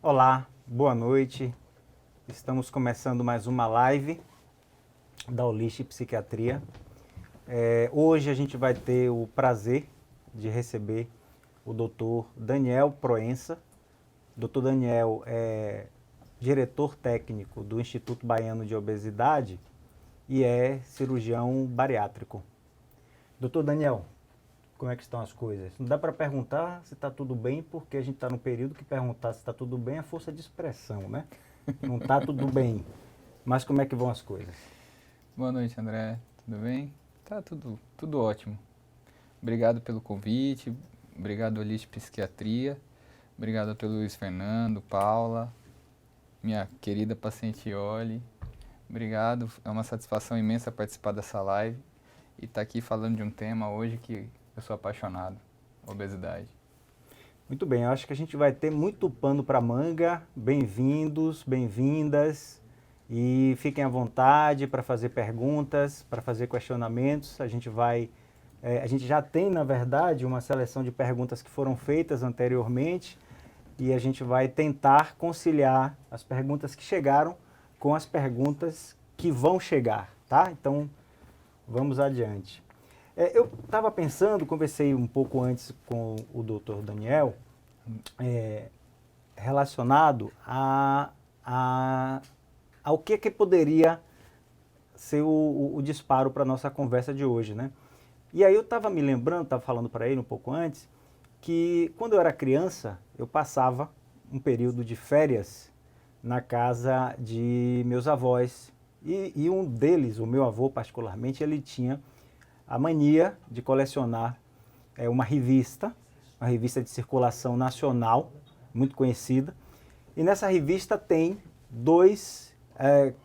Olá, boa noite. Estamos começando mais uma live da Olist Psiquiatria. Hoje a gente vai ter o prazer de receber o Dr. Daniel Proença. Dr. Daniel é diretor técnico do Instituto Baiano de Obesidade e é cirurgião bariátrico. Dr. Daniel, como é que estão as coisas? Não dá para perguntar se está tudo bem, porque a gente está num período que perguntar se está tudo bem é força de expressão, né? Não está tudo bem. Mas como é que vão as coisas? Boa noite, André. Tudo bem? Tá tudo ótimo. Obrigado pelo convite, obrigado Olist Psiquiatria, obrigado pelo Luiz Fernando, Paula, minha querida paciente Oli. Obrigado, é uma satisfação imensa participar dessa live e estar aqui falando de um tema hoje que eu sou apaixonado, obesidade. Muito bem, eu acho que a gente vai ter muito pano para manga. Bem-vindos, bem-vindas. E fiquem à vontade para fazer perguntas, para fazer questionamentos. A gente já tem, na verdade, uma seleção de perguntas que foram feitas anteriormente e a gente vai tentar conciliar as perguntas que chegaram com as perguntas que vão chegar, tá? Então, vamos adiante. Eu estava pensando, conversei um pouco antes com o Dr. Daniel, relacionado ao que poderia ser o disparo para a nossa conversa de hoje, né? E aí eu estava me lembrando, estava falando para ele um pouco antes, que quando eu era criança, eu passava um período de férias na casa de meus avós. E um deles, o meu avô particularmente, ele tinha a mania de colecionar uma revista de circulação nacional, muito conhecida. E nessa revista tem dois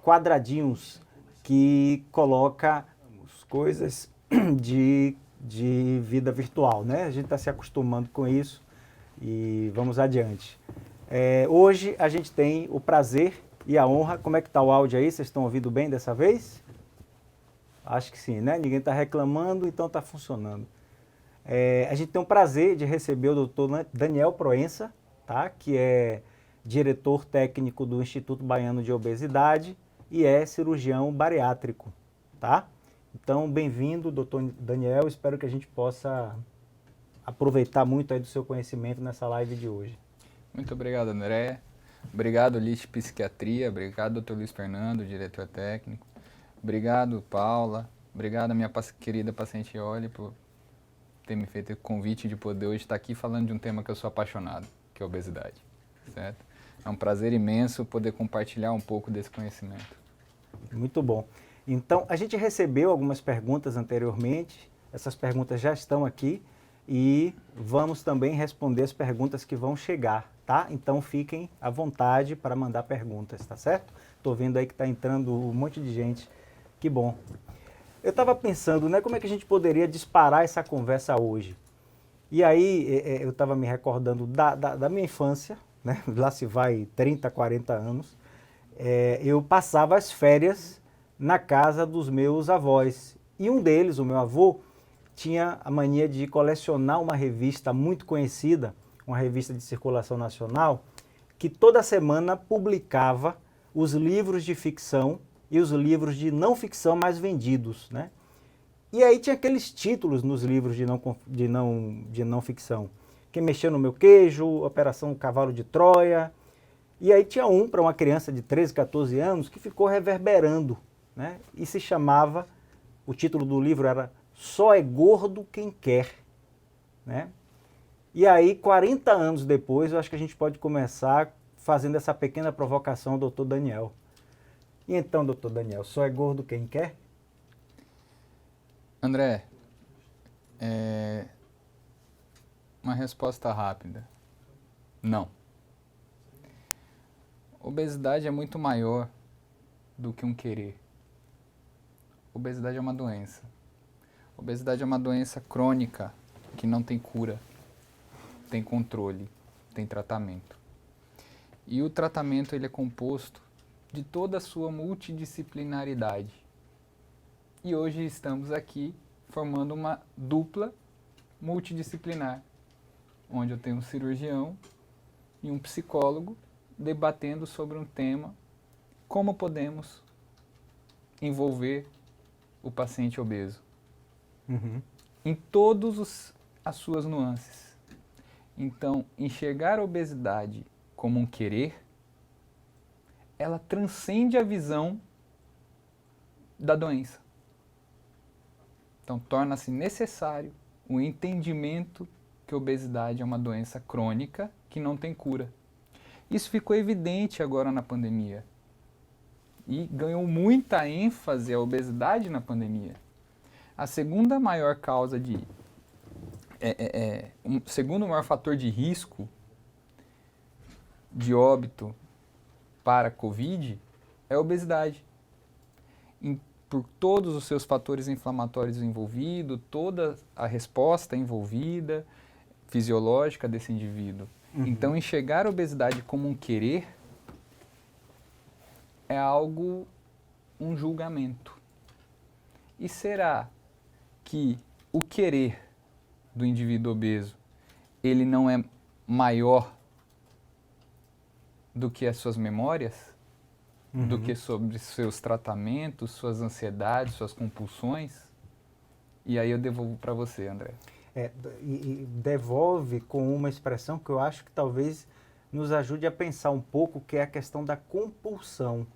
quadradinhos que coloca coisas de vida virtual, né? A gente está se acostumando com isso e vamos adiante. Hoje a gente tem o prazer e a honra. Como é que está o áudio aí? Vocês estão ouvindo bem dessa vez? Acho que sim, né? Ninguém está reclamando, então está funcionando. A gente tem o prazer de receber o Dr. Daniel Proença, tá? Que é diretor técnico do Instituto Baiano de Obesidade e é cirurgião bariátrico, tá? Então, bem-vindo, Dr. Daniel. Espero que a gente possa aproveitar muito aí do seu conhecimento nessa live de hoje. Muito obrigado, André. Obrigado, Olist Psiquiatria. Obrigado, Dr. Luiz Fernando, diretor técnico. Obrigado, Paula. Obrigado, minha querida paciente Oli, por ter me feito o convite de poder hoje estar aqui falando de um tema que eu sou apaixonado, que é a obesidade, certo? É um prazer imenso poder compartilhar um pouco desse conhecimento. Muito bom. Então, a gente recebeu algumas perguntas anteriormente, essas perguntas já estão aqui e vamos também responder as perguntas que vão chegar, tá? Então, fiquem à vontade para mandar perguntas, tá certo? Estou vendo aí que está entrando um monte de gente, que bom. Eu estava pensando, né, como é que a gente poderia disparar essa conversa hoje? E aí, eu estava me recordando da minha infância, né? Lá se vai 30, 40 anos. Eu passava as férias na casa dos meus avós. E um deles, o meu avô, tinha a mania de colecionar uma revista muito conhecida, uma revista de circulação nacional, que toda semana publicava os livros de ficção e os livros de não ficção mais vendidos, né? E aí tinha aqueles títulos nos livros de não ficção. Quem mexeu no meu queijo, Operação Cavalo de Troia. E aí tinha um para uma criança de 13, 14 anos que ficou reverberando, né? E se chamava, o título do livro era Só é Gordo Quem Quer, né? E aí, 40 anos depois, eu acho que a gente pode começar fazendo essa pequena provocação ao doutor Daniel. E então, doutor Daniel, só é gordo quem quer? André, uma resposta rápida. Não. Obesidade é muito maior do que um querer. Obesidade é uma doença. Obesidade é uma doença crônica que não tem cura, tem controle, tem tratamento. E o tratamento ele é composto de toda a sua multidisciplinaridade. E hoje estamos aqui formando uma dupla multidisciplinar, onde eu tenho um cirurgião e um psicólogo debatendo sobre um tema: como podemos envolver o paciente obeso Uhum. em todas as suas nuances. Então, enxergar a obesidade como um querer, ela transcende a visão da doença. Então, torna-se necessário o entendimento que a obesidade é uma doença crônica que não tem cura. Isso ficou evidente agora na pandemia. E ganhou muita ênfase a obesidade na pandemia. A segunda maior causa de... segundo maior fator de risco de óbito para a Covid é a obesidade. Por todos os seus fatores inflamatórios envolvidos, toda a resposta envolvida, fisiológica desse indivíduo. Uhum. Então, enxergar a obesidade como um querer é algo, um julgamento. E será que o querer do indivíduo obeso, ele não é maior do que as suas memórias? Uhum. Do que sobre seus tratamentos, suas ansiedades, suas compulsões? E aí eu devolvo para você, André. E devolve com uma expressão que eu acho que talvez nos ajude a pensar um pouco, que é a questão da compulsão.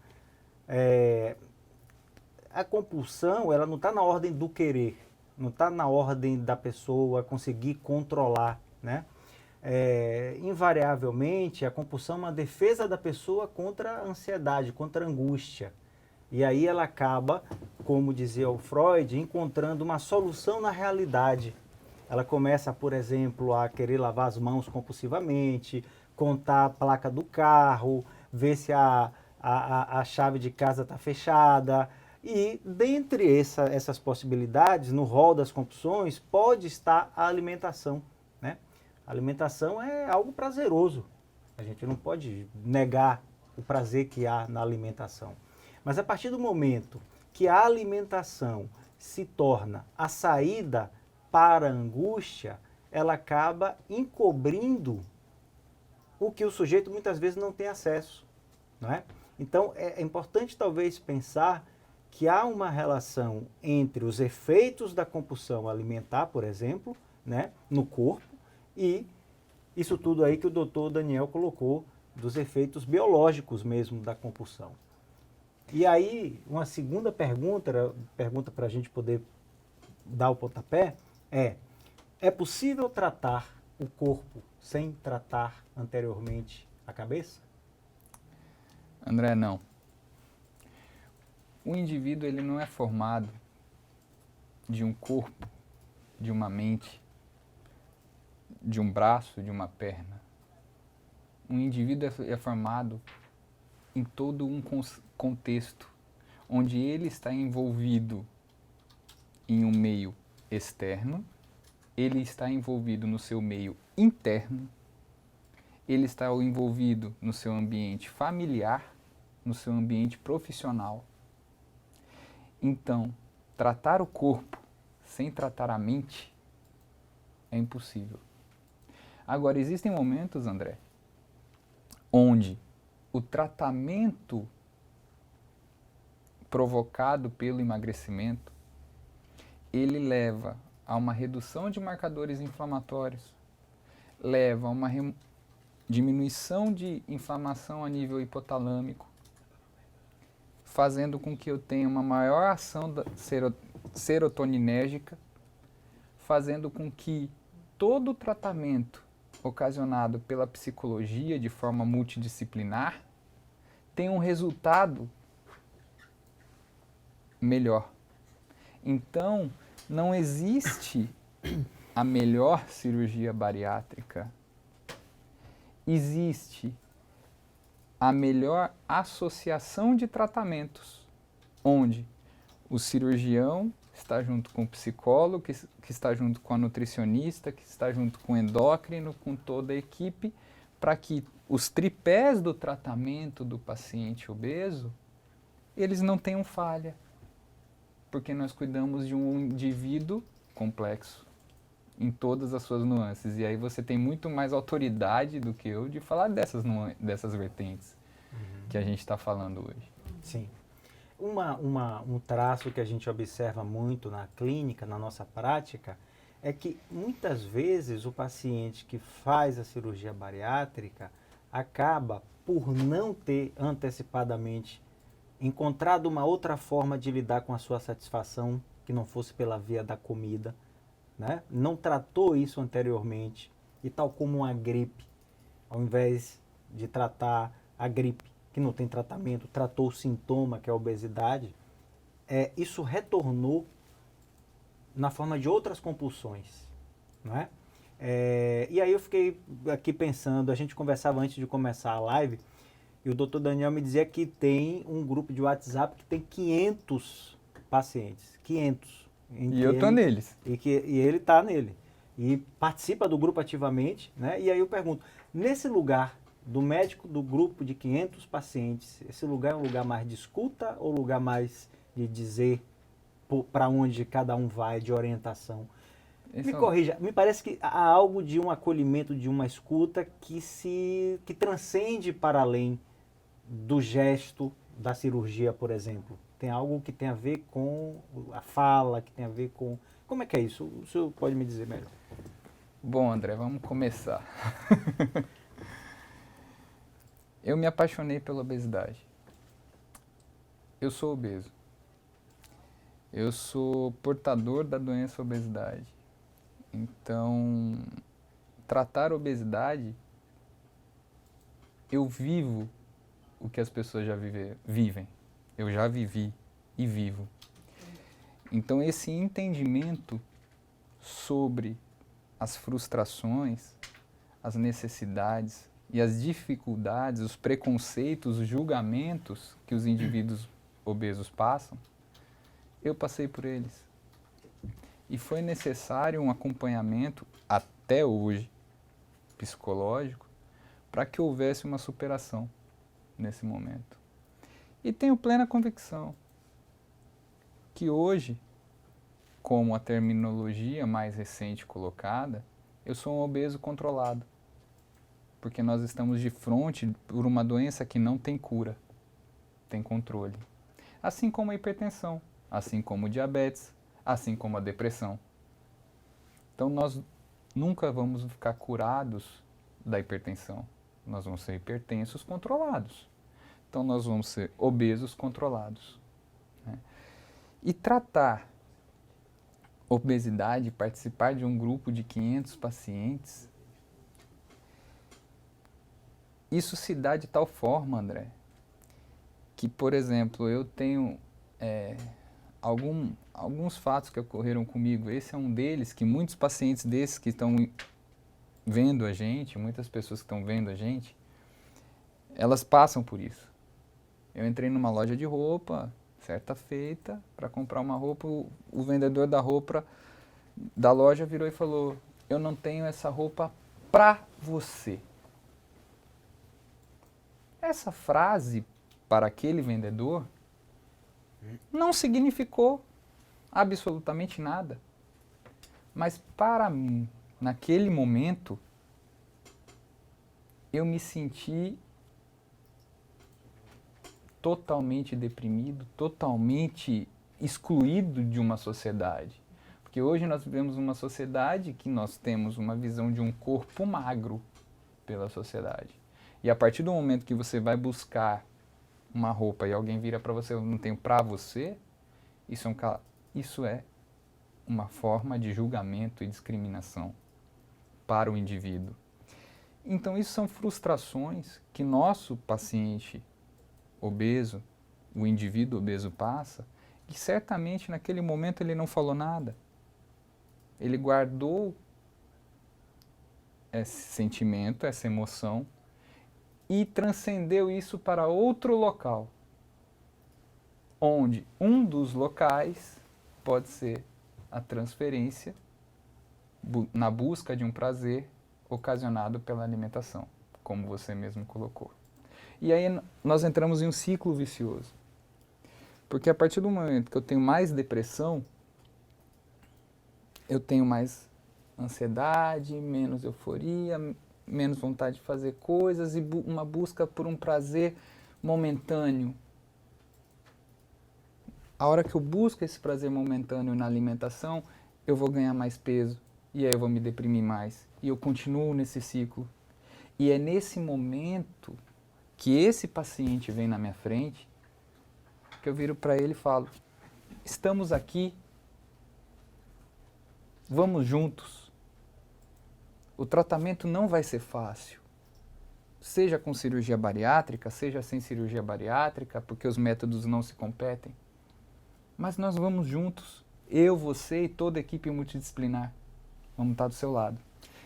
A compulsão, ela não está na ordem do querer, não está na ordem da pessoa conseguir controlar, né? Invariavelmente, a compulsão é uma defesa da pessoa contra a ansiedade, contra a angústia. E aí ela acaba, como dizia o Freud, encontrando uma solução na realidade. Ela começa, por exemplo, a querer lavar as mãos compulsivamente, contar a placa do carro, ver se a chave de casa está fechada. E dentre essas possibilidades, no rol das compulsões, pode estar a alimentação, né? A alimentação é algo prazeroso. A gente não pode negar o prazer que há na alimentação. Mas a partir do momento que a alimentação se torna a saída para a angústia, ela acaba encobrindo o que o sujeito muitas vezes não tem acesso, não é? Então é importante talvez pensar que há uma relação entre os efeitos da compulsão alimentar, por exemplo, né, no corpo, e isso tudo aí que o doutor Daniel colocou, dos efeitos biológicos mesmo da compulsão. E aí, uma segunda pergunta para a gente poder dar o pontapé, é possível tratar o corpo sem tratar anteriormente a cabeça? André, não. O indivíduo, ele não é formado de um corpo, de uma mente, de um braço, de uma perna. Um indivíduo é formado em todo um contexto, onde ele está envolvido em um meio externo, ele está envolvido no seu meio interno, ele está envolvido no seu ambiente familiar, no seu ambiente profissional. Então, tratar o corpo sem tratar a mente é impossível. Agora, existem momentos, André, onde o tratamento provocado pelo emagrecimento, ele leva a uma redução de marcadores inflamatórios, leva a uma diminuição de inflamação a nível hipotalâmico, fazendo com que eu tenha uma maior ação serotoninérgica, fazendo com que todo o tratamento ocasionado pela psicologia de forma multidisciplinar tenha um resultado melhor. Então, não existe a melhor cirurgia bariátrica. Existe a melhor associação de tratamentos, onde o cirurgião está junto com o psicólogo, que está junto com a nutricionista, que está junto com o endócrino, com toda a equipe, para que os tripés do tratamento do paciente obeso, eles não tenham falha, porque nós cuidamos de um indivíduo complexo. em todas as suas nuances. E aí você tem muito mais autoridade do que eu de falar dessas vertentes que a gente está falando hoje. Sim. Um traço que a gente observa muito na clínica, na nossa prática, é que muitas vezes o paciente que faz a cirurgia bariátrica acaba por não ter antecipadamente encontrado uma outra forma de lidar com a sua satisfação que não fosse pela via da comida, né? Não tratou isso anteriormente e tal como uma gripe, ao invés de tratar a gripe que não tem tratamento, tratou o sintoma que é a obesidade, isso retornou na forma de outras compulsões, não é? E aí eu fiquei aqui pensando, a gente conversava antes de começar a live, e o Dr. Daniel me dizia que tem um grupo de WhatsApp que tem 500 pacientes, 500. E eu tô neles. E ele está nele. E participa do grupo ativamente, né? E aí eu pergunto, nesse lugar do médico do grupo de 500 pacientes, esse lugar é um lugar mais de escuta ou lugar mais de dizer para onde cada um vai, de orientação? Me corrija, me parece que há algo de um acolhimento, de uma escuta que transcende para além do gesto da cirurgia, por exemplo. Tem algo que tem a ver com a fala, que tem a ver com... Como é que é isso? O senhor pode me dizer melhor? Bom, André, vamos começar. Eu me apaixonei pela obesidade. Eu sou obeso. Eu sou portador da doença obesidade. Então, tratar a obesidade, eu vivo o que as pessoas já vivem. Eu já vivi e vivo. Então, esse entendimento sobre as frustrações, as necessidades e as dificuldades, os preconceitos, os julgamentos que os indivíduos obesos passam, eu passei por eles. E foi necessário um acompanhamento, até hoje, psicológico, para que houvesse uma superação nesse momento. E tenho plena convicção que hoje, como a terminologia mais recente colocada, eu sou um obeso controlado. Porque nós estamos de frente por uma doença que não tem cura, tem controle. Assim como a hipertensão, assim como o diabetes, assim como a depressão. Então nós nunca vamos ficar curados da hipertensão. Nós vamos ser hipertensos controlados. Então nós vamos ser obesos controlados. Né? E tratar obesidade, participar de um grupo de 500 pacientes, isso se dá de tal forma, André, que, por exemplo, eu tenho alguns fatos que ocorreram comigo. Esse é um deles, que muitos pacientes desses que estão vendo a gente, muitas pessoas que estão vendo a gente, elas passam por isso. Eu entrei numa loja de roupa, certa feita, para comprar uma roupa, o vendedor da roupa da loja virou e falou: eu não tenho essa roupa pra você. Essa frase, para aquele vendedor, não significou absolutamente nada. Mas para mim, naquele momento, eu me senti totalmente deprimido, totalmente excluído de uma sociedade. Porque hoje nós vivemos uma sociedade que nós temos uma visão de um corpo magro pela sociedade. E a partir do momento que você vai buscar uma roupa e alguém vira para você: eu não tenho para você, isso é uma forma de julgamento e discriminação para o indivíduo. Então isso são frustrações que nosso paciente obeso, o indivíduo obeso passa, e certamente naquele momento ele não falou nada. Ele guardou esse sentimento, essa emoção, e transcendeu isso para outro local, onde um dos locais pode ser a transferência na busca de um prazer ocasionado pela alimentação, como você mesmo colocou. E aí nós entramos em um ciclo vicioso, porque a partir do momento que eu tenho mais depressão, eu tenho mais ansiedade, menos euforia, menos vontade de fazer coisas e uma busca por um prazer momentâneo. A hora que eu busco esse prazer momentâneo na alimentação, eu vou ganhar mais peso e aí eu vou me deprimir mais. E eu continuo nesse ciclo. E é nesse momento que esse paciente vem na minha frente que eu viro para ele e falo: estamos aqui, vamos juntos. O tratamento não vai ser fácil. Seja com cirurgia bariátrica, seja sem cirurgia bariátrica, porque os métodos não se competem. Mas nós vamos juntos. Eu, você e toda a equipe multidisciplinar. Vamos estar do seu lado.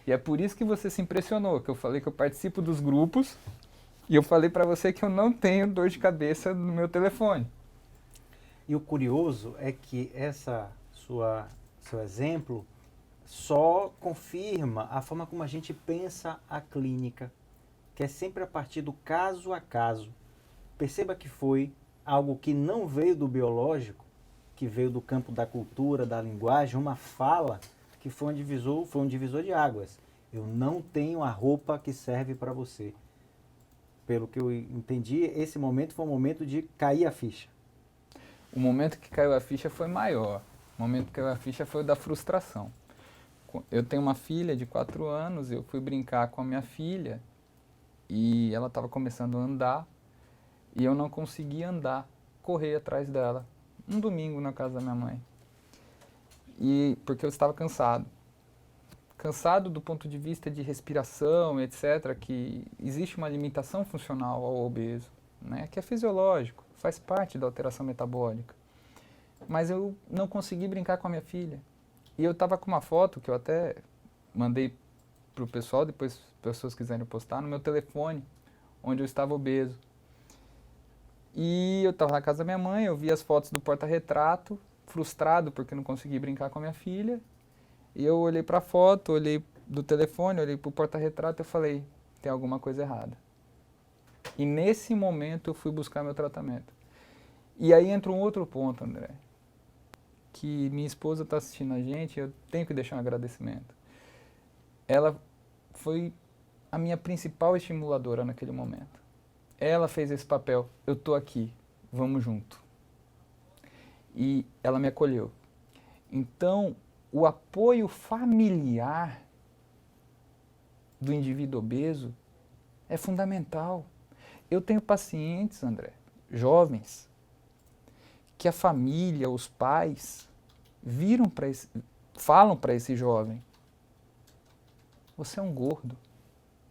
E é por isso que você se impressionou, que eu falei que eu participo dos grupos e eu falei para você que eu não tenho dor de cabeça no meu telefone. E o curioso é que seu exemplo só confirma a forma como a gente pensa a clínica, que é sempre a partir do caso a caso. Perceba que foi algo que não veio do biológico, que veio do campo da cultura, da linguagem, uma fala que foi um divisor de águas. Eu não tenho a roupa que serve para você. Pelo que eu entendi, esse momento foi um momento de cair a ficha. O momento que caiu a ficha foi maior. O momento que caiu a ficha foi o da frustração. Eu tenho uma filha de 4 anos, eu fui brincar com a minha filha e ela estava começando a andar e eu não conseguia andar, correr atrás dela. Um domingo na casa da minha mãe. E porque eu estava cansado. Cansado do ponto de vista de respiração, etc., que existe uma limitação funcional ao obeso, né, que é fisiológico, faz parte da alteração metabólica. Mas eu não consegui brincar com a minha filha. E eu estava com uma foto que eu até mandei para o pessoal, depois se as pessoas quiserem postar, no meu telefone, onde eu estava obeso. E eu estava na casa da minha mãe, eu vi as fotos do porta-retrato, frustrado porque não consegui brincar com a minha filha. E eu olhei para a foto, olhei do telefone, olhei para o porta-retrato e falei: tem alguma coisa errada. E nesse momento eu fui buscar meu tratamento. E aí entra um outro ponto, André, que minha esposa está assistindo a gente, eu tenho que deixar um agradecimento. Ela foi a minha principal estimuladora naquele momento. Ela fez esse papel: eu tô aqui, vamos junto. E ela me acolheu. Então, o apoio familiar do indivíduo obeso é fundamental. Eu tenho pacientes, André, jovens, que a família, os pais, falam para esse jovem: você é um gordo,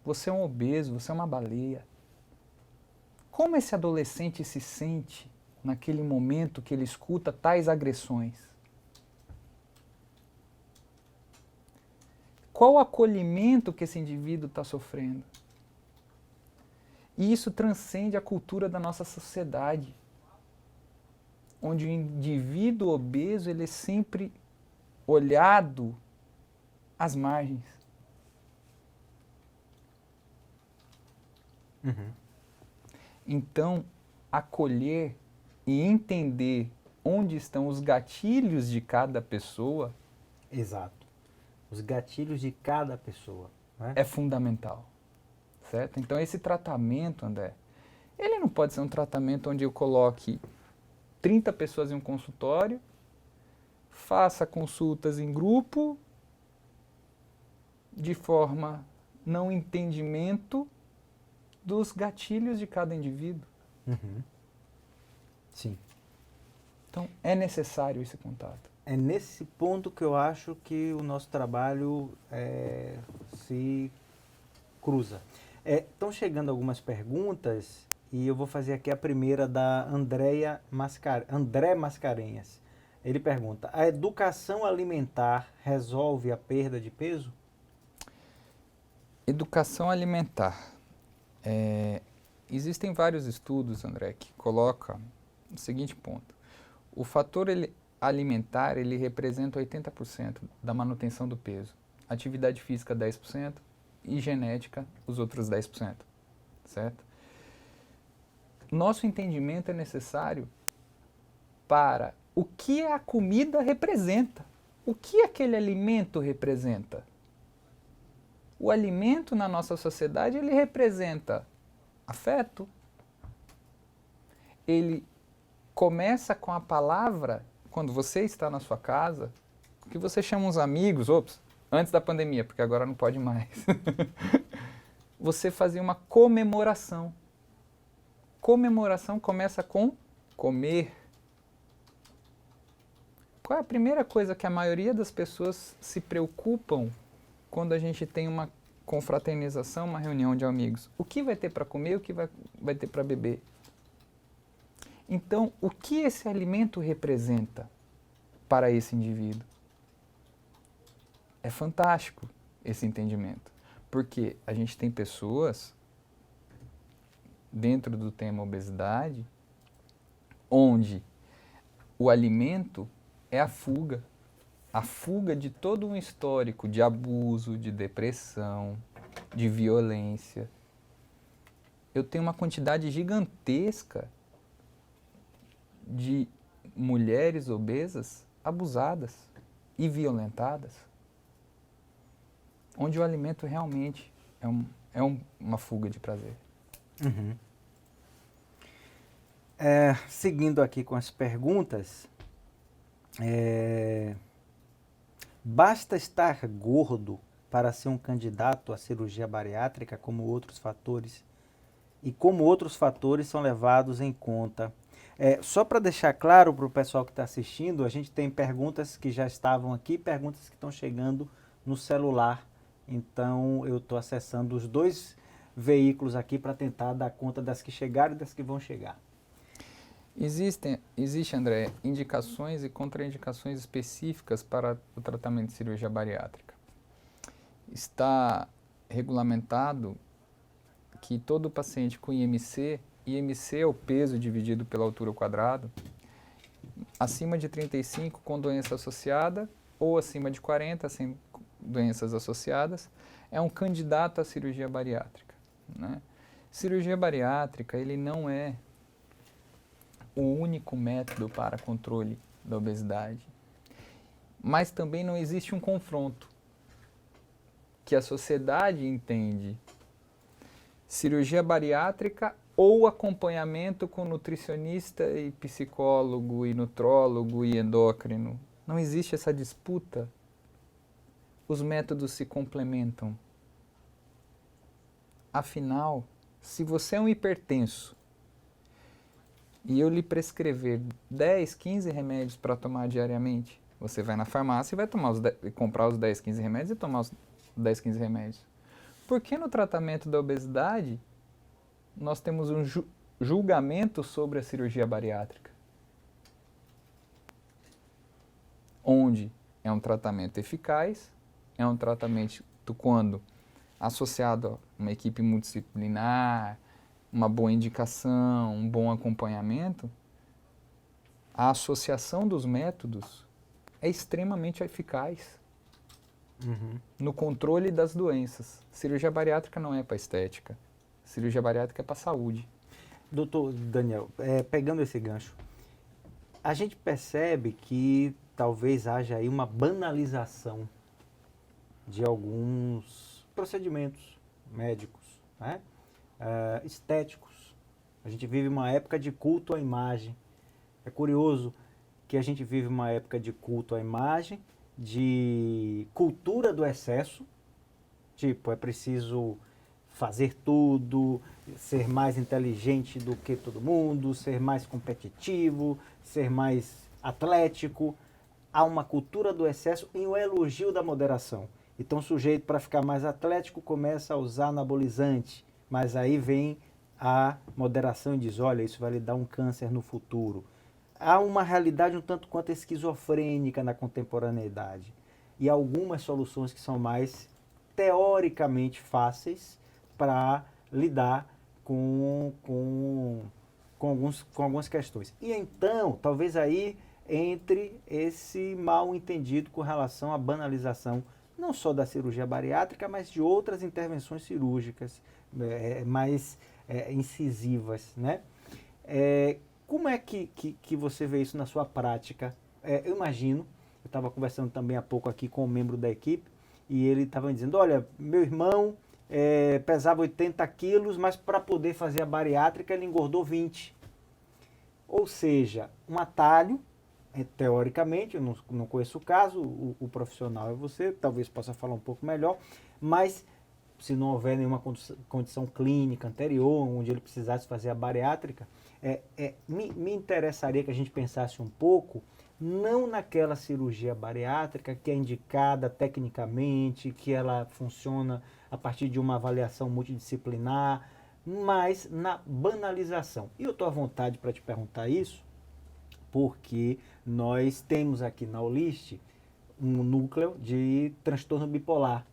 você é um obeso, você é uma baleia. Como esse adolescente se sente naquele momento que ele escuta tais agressões? Qual o acolhimento que esse indivíduo está sofrendo? E isso transcende a cultura da nossa sociedade, onde o indivíduo obeso ele é sempre olhado às margens. Uhum. Então, acolher e entender onde estão os gatilhos de cada pessoa. Exato. Os gatilhos de cada pessoa, né? É fundamental, certo? Então, esse tratamento, André, ele não pode ser um tratamento onde eu coloque 30 pessoas em um consultório, faça consultas em grupo, de forma não entendimento dos gatilhos de cada indivíduo. Uhum. Sim. Então, é necessário esse contato. É nesse ponto que eu acho que o nosso trabalho se cruza. Estão chegando algumas perguntas e eu vou fazer aqui a primeira da André Mascarenhas. Ele pergunta: a educação alimentar resolve a perda de peso? Educação alimentar. Existem vários estudos, André, que colocam o seguinte ponto. O fator alimentar, ele representa 80% da manutenção do peso. Atividade física, 10%, e genética, os outros 10%, certo? Nosso entendimento é necessário para o que a comida representa. O que aquele alimento representa? O alimento na nossa sociedade, ele representa afeto. Ele começa com a palavra, quando você está na sua casa, que você chama uns amigos, antes da pandemia, porque agora não pode mais. Você fazia uma comemoração. Comemoração começa com comer. Qual é a primeira coisa que a maioria das pessoas se preocupam quando a gente tem uma confraternização, uma reunião de amigos? O que vai ter para comer, o que vai ter para beber? Então, o que esse alimento representa para esse indivíduo? É fantástico esse entendimento, porque a gente tem pessoas, dentro do tema obesidade, onde o alimento é a fuga de todo um histórico de abuso, de depressão, de violência. Eu tenho uma quantidade gigantesca de mulheres obesas abusadas e violentadas, onde o alimento realmente é uma fuga de prazer. Uhum. Seguindo aqui com as perguntas, basta estar gordo para ser um candidato à cirurgia bariátrica, como outros fatores são levados em conta? Só para deixar claro para o pessoal que está assistindo, a gente tem perguntas que já estavam aqui, perguntas que estão chegando no celular. Então eu estou acessando os dois veículos aqui para tentar dar conta das que chegaram e das que vão chegar. Existe, André, indicações e contraindicações específicas para o tratamento de cirurgia bariátrica. Está regulamentado que todo paciente com IMC é o peso dividido pela altura ao quadrado, acima de 35 com doença associada ou acima de 40 sem doenças associadas, é um candidato à cirurgia bariátrica, né? Cirurgia bariátrica, ele não é o único método para controle da obesidade, mas também não existe um confronto que a sociedade entende. Cirurgia bariátrica ou acompanhamento com nutricionista e psicólogo e nutrólogo e endócrino. Não existe essa disputa. Os métodos se complementam. Afinal, se você é um hipertenso e eu lhe prescrever 10, 15 remédios para tomar diariamente, você vai na farmácia e vai comprar os 10, 15 remédios e tomar os 10, 15 remédios. Por que no tratamento da obesidade nós temos um julgamento sobre a cirurgia bariátrica? Onde é um tratamento eficaz, é um tratamento quando associado a uma equipe multidisciplinar, uma boa indicação, um bom acompanhamento, a associação dos métodos é extremamente eficaz no controle das doenças. Cirurgia bariátrica não é para estética. Cirurgia bariátrica é para saúde. Doutor Daniel, pegando esse gancho, a gente percebe que talvez haja aí uma banalização de alguns procedimentos médicos, né? Estéticos. A gente vive uma época de culto à imagem. É curioso que a gente vive uma época de culto à imagem, de cultura do excesso, tipo, é preciso fazer tudo, ser mais inteligente do que todo mundo, ser mais competitivo, ser mais atlético. Há uma cultura do excesso e um elogio da moderação. Então o sujeito, para ficar mais atlético, começa a usar anabolizante, mas aí vem a moderação e diz, olha, isso vai lhe dar um câncer no futuro. Há uma realidade um tanto quanto esquizofrênica na contemporaneidade e algumas soluções que são mais teoricamente fáceis para lidar com algumas questões. E então, talvez aí entre esse mal entendido com relação à banalização, não só da cirurgia bariátrica, mas de outras intervenções cirúrgicas mais incisivas, né? Como é que você vê isso na sua prática? Eu imagino, eu estava conversando também há pouco aqui com um membro da equipe, e ele estava dizendo, olha, meu irmão pesava 80 quilos, mas para poder fazer a bariátrica ele engordou 20. Ou seja, um atalho, teoricamente, eu não conheço o caso, o profissional é você, talvez possa falar um pouco melhor, mas se não houver nenhuma condição clínica anterior, onde ele precisasse fazer a bariátrica, me interessaria que a gente pensasse um pouco, não naquela cirurgia bariátrica que é indicada tecnicamente, que ela funciona a partir de uma avaliação multidisciplinar, mas na banalização. E eu estou à vontade para te perguntar isso, porque nós temos aqui na Olist um núcleo de transtorno bipolar,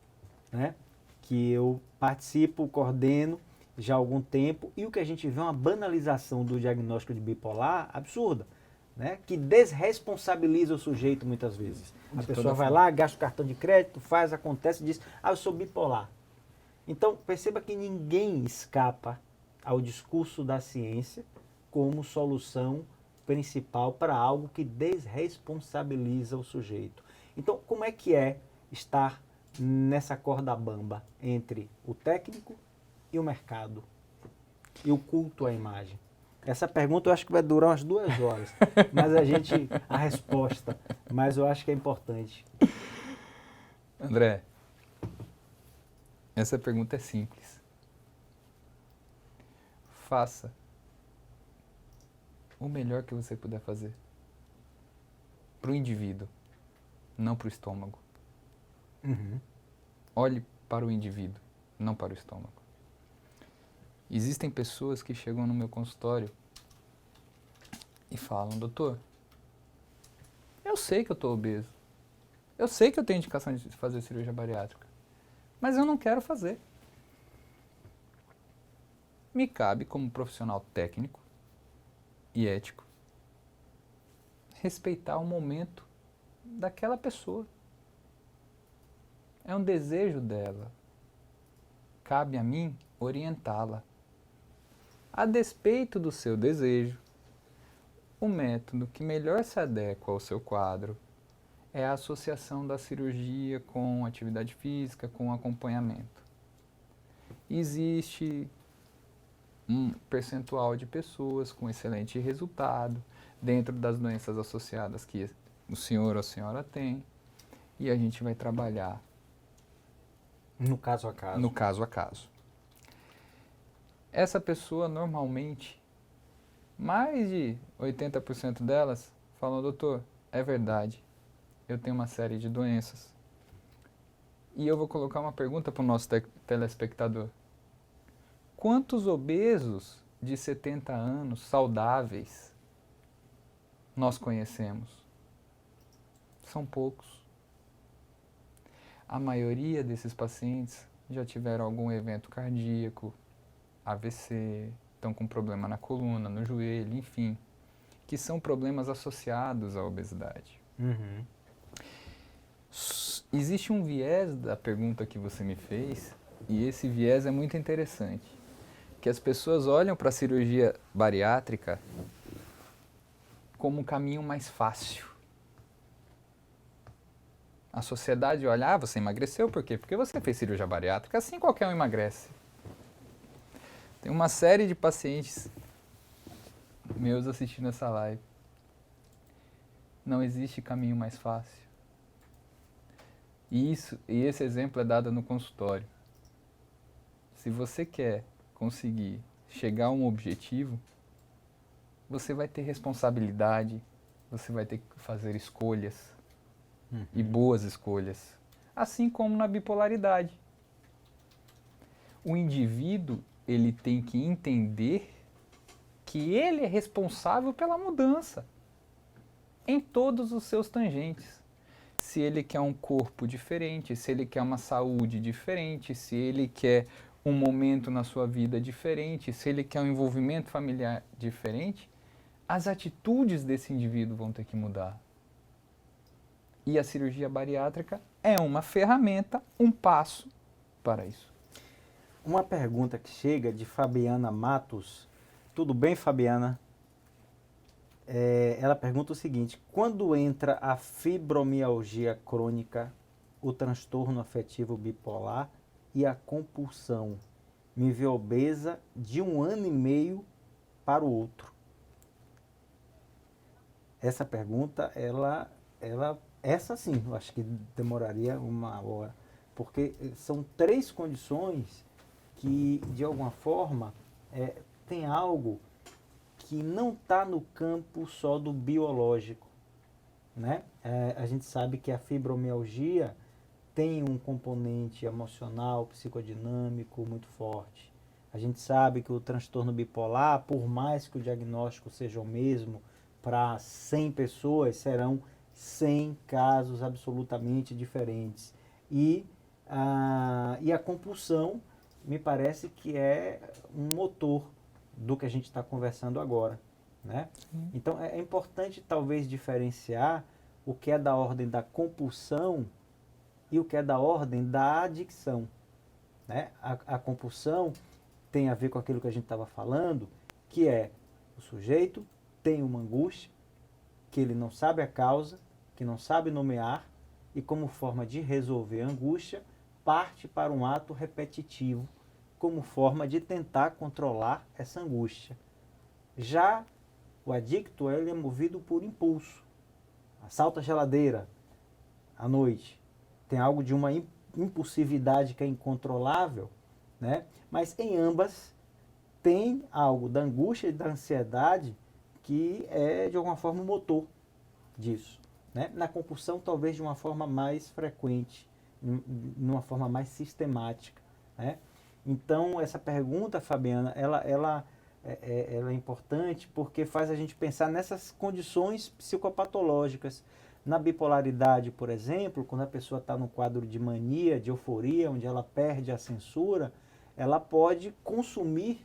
né? Que eu participo, coordeno já há algum tempo, e o que a gente vê é uma banalização do diagnóstico de bipolar absurda, né? Que desresponsabiliza o sujeito muitas vezes. A pessoa vai lá, gasta o cartão de crédito, faz, acontece e diz, eu sou bipolar. Então, perceba que ninguém escapa ao discurso da ciência como solução principal para algo que desresponsabiliza o sujeito. Então, como é que é estar nessa corda bamba entre o técnico e o mercado e o culto à imagem? Essa pergunta eu acho que vai durar umas 2 horas, mas a resposta, mas eu acho que é importante. André, essa pergunta é simples. Faça o melhor que você puder fazer para o indivíduo, não para o estômago. Uhum. Olhe para o indivíduo, não para o estômago. Existem pessoas que chegam no meu consultório e falam, doutor, eu sei que eu estou obeso, eu sei que eu tenho indicação de fazer cirurgia bariátrica, mas eu não quero fazer. Me cabe, como profissional técnico e ético, respeitar o momento daquela pessoa. É um desejo dela. Cabe a mim orientá-la. A despeito do seu desejo, o método que melhor se adequa ao seu quadro é a associação da cirurgia com atividade física, com acompanhamento. Existe um percentual de pessoas com excelente resultado dentro das doenças associadas que o senhor ou a senhora tem, e a gente vai trabalhar no caso a caso. No caso a caso. Essa pessoa normalmente, mais de 80% delas falam, doutor, é verdade, eu tenho uma série de doenças. E eu vou colocar uma pergunta para o nosso telespectador. Quantos obesos de 70 anos, saudáveis, nós conhecemos? São poucos. A maioria desses pacientes já tiveram algum evento cardíaco, AVC, estão com problema na coluna, no joelho, enfim, que são problemas associados à obesidade. Uhum. Existe um viés da pergunta que você me fez, e esse viés é muito interessante, que as pessoas olham para a cirurgia bariátrica como um caminho mais fácil. A sociedade olha, você emagreceu, por quê? Porque você fez cirurgia bariátrica, assim qualquer um emagrece. Tem uma série de pacientes meus assistindo essa live. Não existe caminho mais fácil. E esse exemplo é dado no consultório. Se você quer conseguir chegar a um objetivo, você vai ter responsabilidade, você vai ter que fazer escolhas, e boas escolhas. Assim como na bipolaridade. O indivíduo, ele tem que entender que ele é responsável pela mudança em todos os seus tangentes. Se ele quer um corpo diferente, se ele quer uma saúde diferente, se ele quer um momento na sua vida diferente, se ele quer um envolvimento familiar diferente, as atitudes desse indivíduo vão ter que mudar. E a cirurgia bariátrica é uma ferramenta, um passo para isso. Uma pergunta que chega de Fabiana Matos. Tudo bem, Fabiana? Ela pergunta o seguinte: quando entra a fibromialgia crônica, o transtorno afetivo bipolar e a compulsão me vê obesa de 1 ano e meio para o outro? Essa pergunta, essa sim, eu acho que demoraria 1 hora, porque são 3 condições que, de alguma forma, tem algo que não está no campo só do biológico, né? A gente sabe que a fibromialgia tem um componente emocional, psicodinâmico muito forte. A gente sabe que o transtorno bipolar, por mais que o diagnóstico seja o mesmo para 100 pessoas, serão 100 casos absolutamente diferentes. E a compulsão me parece que é um motor do que a gente está conversando agora, né? Então é importante talvez diferenciar o que é da ordem da compulsão e o que é da ordem da adicção, né? A compulsão tem a ver com aquilo que a gente estava falando, que é o sujeito tem uma angústia que ele não sabe a causa, que não sabe nomear, e como forma de resolver a angústia, parte para um ato repetitivo, como forma de tentar controlar essa angústia. Já o adicto, ele é movido por impulso. Assalta a geladeira à noite. Tem algo de uma impulsividade que é incontrolável, né? Mas em ambas tem algo da angústia e da ansiedade que é de alguma forma o motor disso, né? Na compulsão talvez de uma forma mais frequente, de uma forma mais sistemática, né? Então essa pergunta, Fabiana, ela é importante porque faz a gente pensar nessas condições psicopatológicas. Na bipolaridade, por exemplo, quando a pessoa está no quadro de mania, de euforia, onde ela perde a censura, ela pode consumir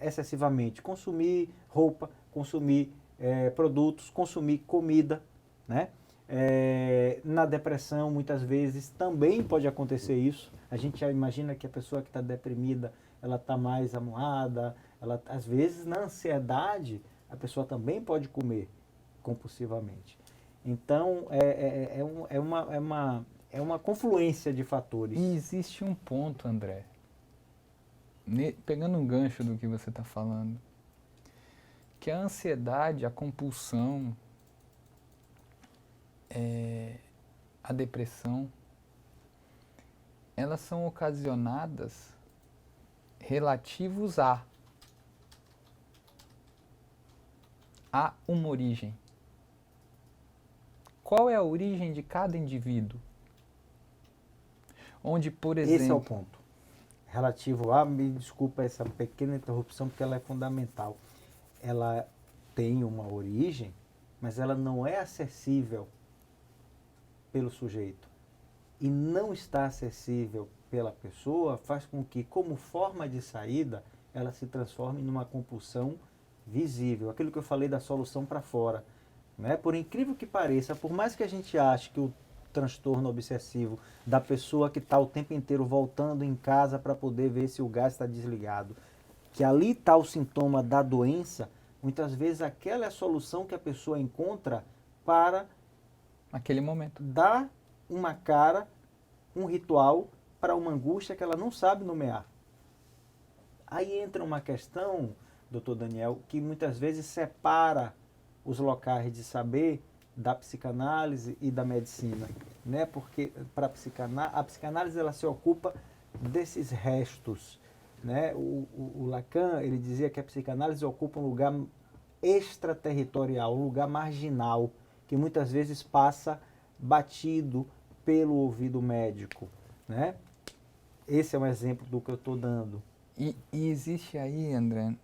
excessivamente, consumir roupa, consumir produtos, consumir comida, né? Na depressão, muitas vezes, também pode acontecer isso. A gente já imagina que a pessoa que está deprimida, ela está mais amuada, às vezes, na ansiedade, a pessoa também pode comer compulsivamente. Então, é uma confluência de fatores. E existe um ponto, André, pegando um gancho do que você está falando, que a ansiedade, a compulsão, a depressão, elas são ocasionadas relativos a uma origem. Qual é a origem de cada indivíduo? Onde, por exemplo... Esse é o ponto. Relativo a, me desculpa essa pequena interrupção, porque ela é fundamental. Ela tem uma origem, mas ela não é acessível pelo sujeito. E não estar acessível pela pessoa faz com que, como forma de saída, ela se transforme numa compulsão visível. Aquilo que eu falei da solução para fora, né? Por incrível que pareça, por mais que a gente ache que o transtorno obsessivo da pessoa que está o tempo inteiro voltando em casa para poder ver se o gás está desligado, que ali está o sintoma da doença, muitas vezes aquela é a solução que a pessoa encontra para aquele momento dar uma cara, um ritual para uma angústia que ela não sabe nomear. Aí entra uma questão, doutor Daniel, que muitas vezes separa os locais de saber da psicanálise e da medicina, né? Porque para a psicanálise ela se ocupa desses restos, né? O Lacan, ele dizia que a psicanálise ocupa um lugar extraterritorial, um lugar marginal, que muitas vezes passa batido pelo ouvido médico, né? Esse é um exemplo do que eu estou dando. E existe aí, André,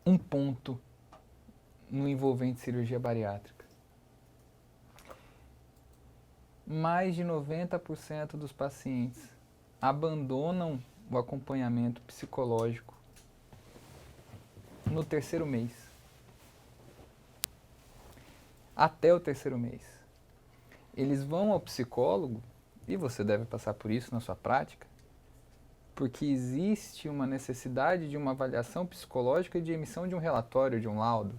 um ponto no envolvente cirurgia bariátrica. Mais de 90% dos pacientes abandonam o acompanhamento psicológico no 3º mês. Até o 3º mês. Eles vão ao psicólogo, e você deve passar por isso na sua prática, porque existe uma necessidade de uma avaliação psicológica e de emissão de um relatório, de um laudo,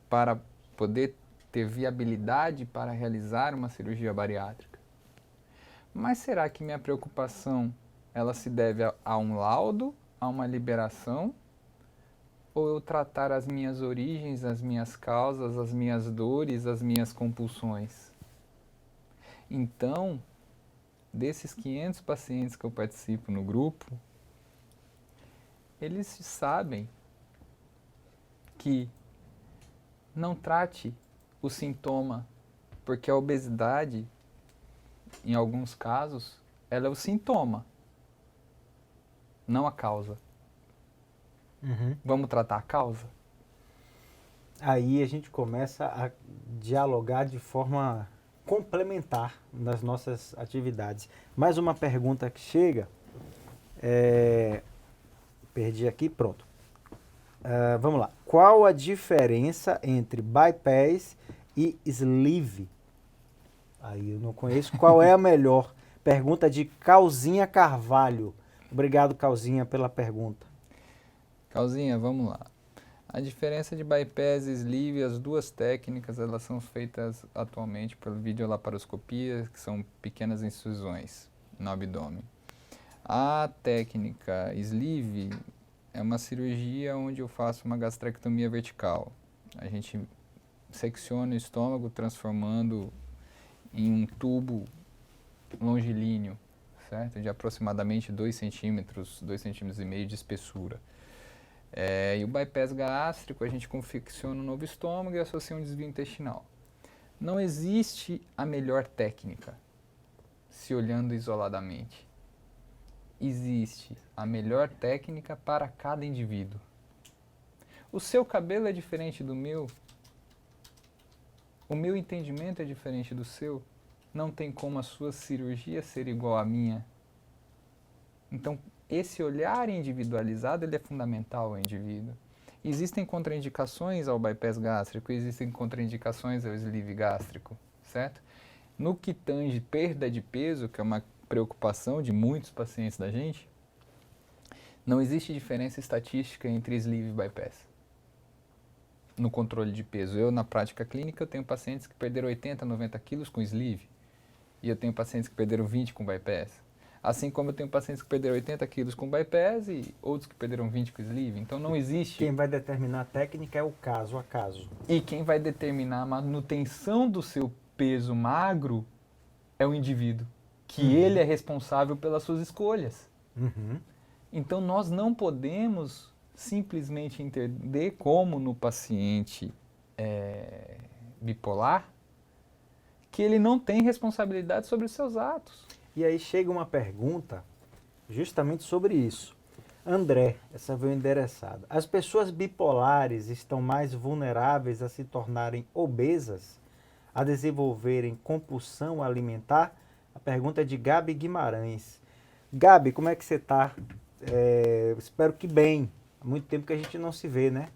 para poder ter viabilidade para realizar uma cirurgia bariátrica. Mas será que minha preocupação ela se deve a um laudo, a uma liberação, ou eu tratar as minhas origens, as minhas causas, as minhas dores, as minhas compulsões? Então, desses 500 pacientes que eu participo no grupo, eles sabem que não trate o sintoma, porque a obesidade, em alguns casos, ela é o sintoma, não a causa. Vamos tratar a causa? Aí a gente começa a dialogar de forma complementar nas nossas atividades. Mais uma pergunta que chega. Perdi aqui, pronto. Vamos lá. Qual a diferença entre bypass e sleeve? Aí eu não conheço. Qual é a melhor? Pergunta de Calzinha Carvalho. Obrigado, Calzinha, pela pergunta. Calzinha, vamos lá. A diferença de bypass e sleeve, as duas técnicas, elas são feitas atualmente pela videolaparoscopia, que são pequenas incisões no abdômen. A técnica sleeve é uma cirurgia onde eu faço uma gastrectomia vertical. A gente secciona o estômago, transformando em um tubo longilíneo, certo? De aproximadamente 2 centímetros, 2,5 centímetros de espessura. E o bypass gástrico, a gente confecciona um novo estômago e associa um desvio intestinal. Não existe a melhor técnica, se olhando isoladamente. Existe a melhor técnica para cada indivíduo. O seu cabelo é diferente do meu. O meu entendimento é diferente do seu. Não tem como a sua cirurgia ser igual à minha. Então, esse olhar individualizado ele é fundamental ao indivíduo. Existem contraindicações ao bypass gástrico, existem contraindicações ao sleeve gástrico, certo? No que tange perda de peso, que é uma preocupação de muitos pacientes da gente, não existe diferença estatística entre sleeve e bypass no controle de peso. Eu, na prática clínica, eu tenho pacientes que perderam 80, 90 quilos com sleeve e eu tenho pacientes que perderam 20 com bypass. Assim como eu tenho pacientes que perderam 80 quilos com bypass e outros que perderam 20 com sleeve. Então não existe... Quem vai determinar a técnica é o caso a caso. E quem vai determinar a manutenção do seu peso magro é o indivíduo. Que ele é responsável pelas suas escolhas. Então nós não podemos simplesmente entender como no paciente bipolar que ele não tem responsabilidade sobre os seus atos. E aí chega uma pergunta justamente sobre isso. André, essa veio endereçada. As pessoas bipolares estão mais vulneráveis a se tornarem obesas, a desenvolverem compulsão alimentar? A pergunta é de Gabi Guimarães. Gabi, como é que você está? Espero que bem. Há muito tempo que a gente não se vê, né?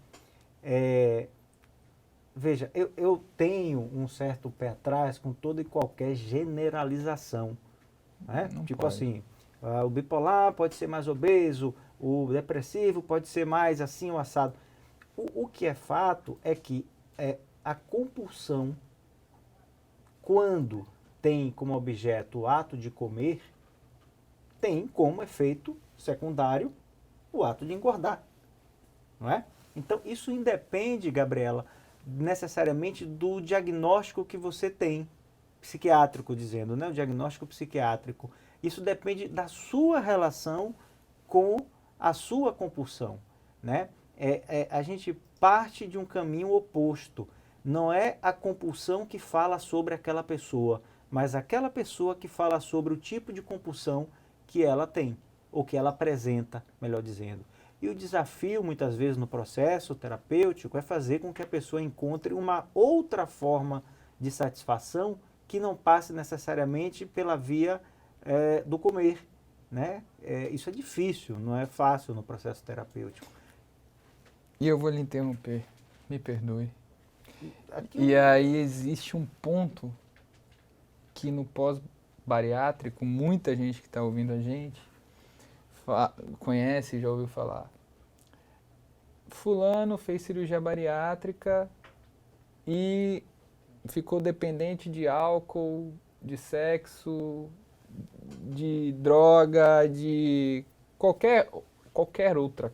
Veja, eu tenho um certo pé atrás com toda e qualquer generalização. Né? Tipo pode. assim, o bipolar pode ser mais obeso, o depressivo pode ser mais assim, o assado. O que é fato é que a compulsão, quando tem como objeto o ato de comer, tem como efeito secundário o ato de engordar. Não é? Então, isso independe, Gabriela, necessariamente do diagnóstico que você tem, psiquiátrico dizendo, né? O diagnóstico psiquiátrico. Isso depende da sua relação com a sua compulsão, né? A gente parte de um caminho oposto. Não é a compulsão que fala sobre aquela pessoa, mas aquela pessoa que fala sobre o tipo de compulsão que ela tem, ou que ela apresenta, melhor dizendo. E o desafio, muitas vezes, no processo terapêutico é fazer com que a pessoa encontre uma outra forma de satisfação que não passe necessariamente pela via do comer. Né? Isso é difícil, não é fácil no processo terapêutico. E eu vou lhe interromper, me perdoe. E aí existe um ponto que no pós-bariátrico, muita gente que está ouvindo a gente conhece e já ouviu falar. Fulano fez cirurgia bariátrica e ficou dependente de álcool, de sexo, de droga, de qualquer outra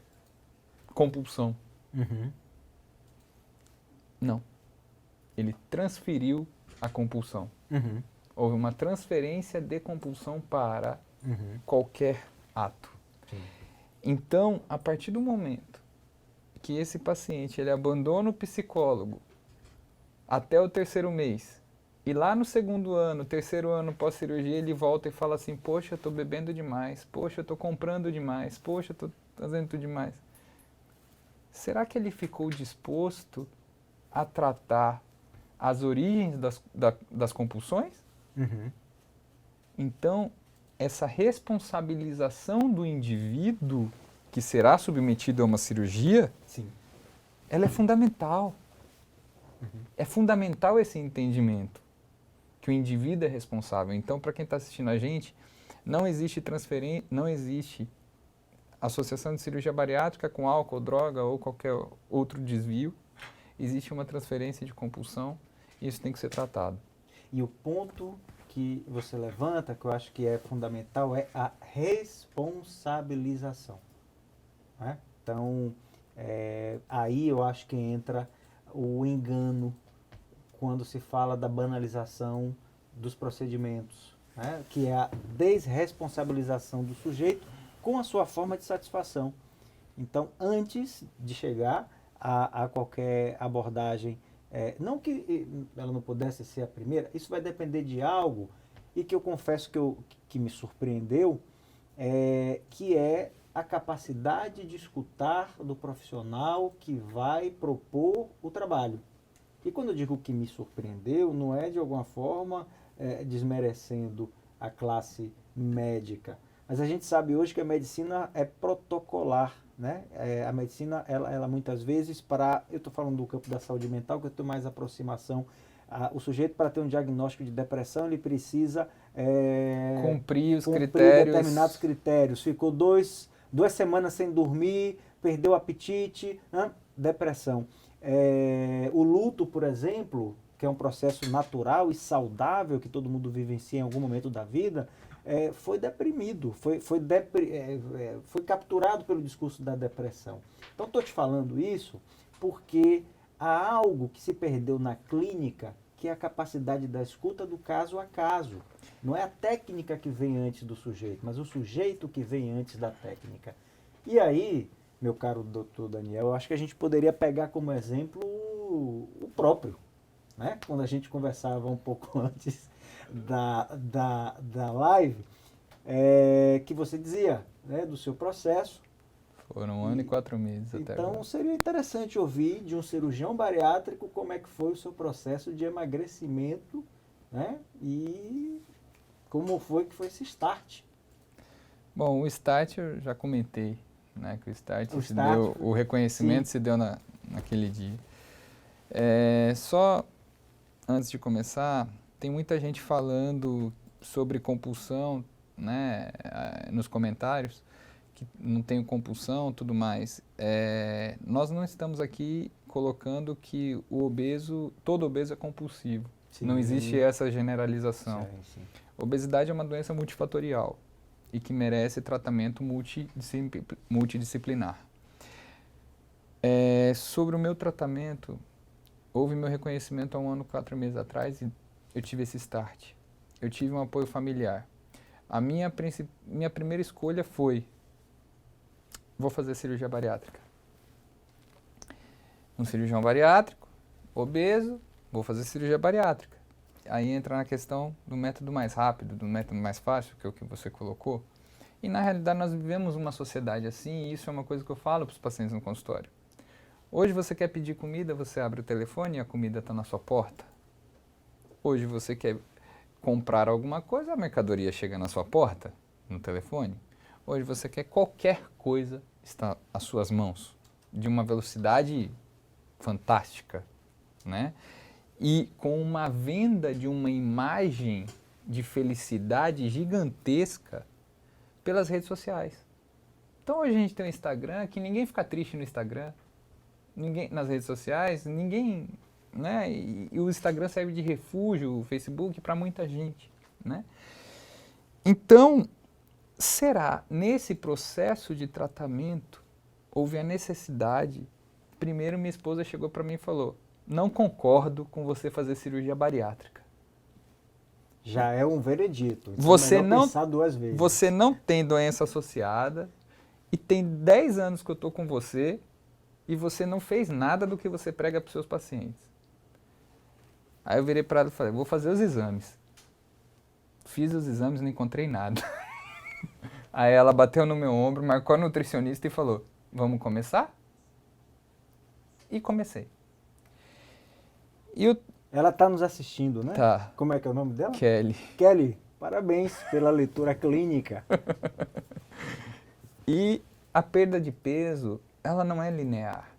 compulsão. Uhum. Não. Ele transferiu a compulsão. Uhum. Houve uma transferência de compulsão para Uhum. qualquer ato. Sim. Então, a partir do momento que esse paciente ele abandona o psicólogo até o 3º mês, e lá no 2º ano, 3º ano pós-cirurgia, ele volta e fala assim, poxa, eu estou bebendo demais, poxa, eu estou comprando demais, poxa, eu estou fazendo tudo demais. Será que ele ficou disposto a tratar as origens das compulsões? Uhum. Então, essa responsabilização do indivíduo que será submetido a uma cirurgia, Sim. ela é fundamental. Uhum. É fundamental esse entendimento, que o indivíduo é responsável. Então, para quem está assistindo a gente, não existe não existe associação de cirurgia bariátrica com álcool, droga ou qualquer outro desvio. Existe uma transferência de compulsão e isso tem que ser tratado. E o ponto que você levanta, que eu acho que é fundamental, é a responsabilização. Né? Então, aí eu acho que entra o engano quando se fala da banalização dos procedimentos, né? Que é a desresponsabilização do sujeito com a sua forma de satisfação. Então, antes de chegar a qualquer abordagem, não que ela não pudesse ser a primeira, isso vai depender de algo, e que eu confesso que me surpreendeu, que é a capacidade de escutar do profissional que vai propor o trabalho. E quando eu digo que me surpreendeu, não é de alguma forma desmerecendo a classe médica, mas a gente sabe hoje que a medicina é protocolar, né? A medicina, ela muitas vezes, eu estou falando do campo da saúde mental, que eu tenho mais aproximação, o sujeito para ter um diagnóstico de depressão, ele precisa cumprir cumprir determinados critérios. Ficou 2 semanas sem dormir, perdeu o apetite, depressão. O luto, por exemplo, que é um processo natural e saudável que todo mundo vivencia em algum momento da vida, foi deprimido, foi capturado pelo discurso da depressão. Então, estou te falando isso porque há algo que se perdeu na clínica, que é a capacidade da escuta do caso a caso. Não é a técnica que vem antes do sujeito, mas o sujeito que vem antes da técnica. E aí, meu caro doutor Daniel, eu acho que a gente poderia pegar como exemplo o próprio, né? Quando a gente conversava um pouco antes da live, que você dizia, né, do seu processo. Foram 1 ano e 4 meses até agora. Então seria interessante ouvir de um cirurgião bariátrico como é que foi o seu processo de emagrecimento, né? E como foi que foi esse start. Bom, o start eu já comentei, né? Que o reconhecimento sim, se deu naquele dia. Só antes de começar, tem muita gente falando sobre compulsão, né? Nos comentários, que não tenho compulsão, tudo mais. Nós não estamos aqui colocando que todo obeso é compulsivo. sim. Não existe essa generalização. Sim, sim. Obesidade é uma doença multifatorial e que merece tratamento multidisciplinar. Sobre o meu tratamento, houve meu reconhecimento há 1 ano e 4 meses atrás e eu tive esse start. Eu tive um apoio familiar. A minha primeira escolha foi: vou fazer cirurgia bariátrica. Um cirurgião bariátrico, obeso, vou fazer cirurgia bariátrica. Aí entra na questão do método mais rápido, do método mais fácil, que é o que você colocou. E na realidade nós vivemos uma sociedade assim, e isso é uma coisa que eu falo para os pacientes no consultório. Hoje você quer pedir comida, você abre o telefone e a comida está na sua porta. Hoje você quer comprar alguma coisa, a mercadoria chega na sua porta, no telefone. Hoje você quer qualquer coisa, está às suas mãos, de uma velocidade fantástica, né? E com uma venda de uma imagem de felicidade gigantesca pelas redes sociais. Então hoje a gente tem o Instagram, que ninguém fica triste no Instagram, nas redes sociais, ninguém né? E o Instagram serve de refúgio, o Facebook, para muita gente, né? Então, será, nesse processo de tratamento, houve a necessidade. Primeiro, minha esposa chegou para mim e falou: não concordo com você fazer cirurgia bariátrica. Já é um veredito. Então Você é melhor não, pensar duas vezes. você não tem doença associada e tem 10 anos que eu estou com você e você não fez nada do que você prega para os seus pacientes. Aí eu virei para ela e falei: vou fazer os exames. Fiz os exames e não encontrei nada. Aí ela bateu no meu ombro, marcou a nutricionista e falou: vamos começar? E comecei. Ela está nos assistindo, né? Tá. Como é que é o nome dela? Kelly. Kelly, parabéns pela leitura clínica. E a perda de peso, ela não é linear.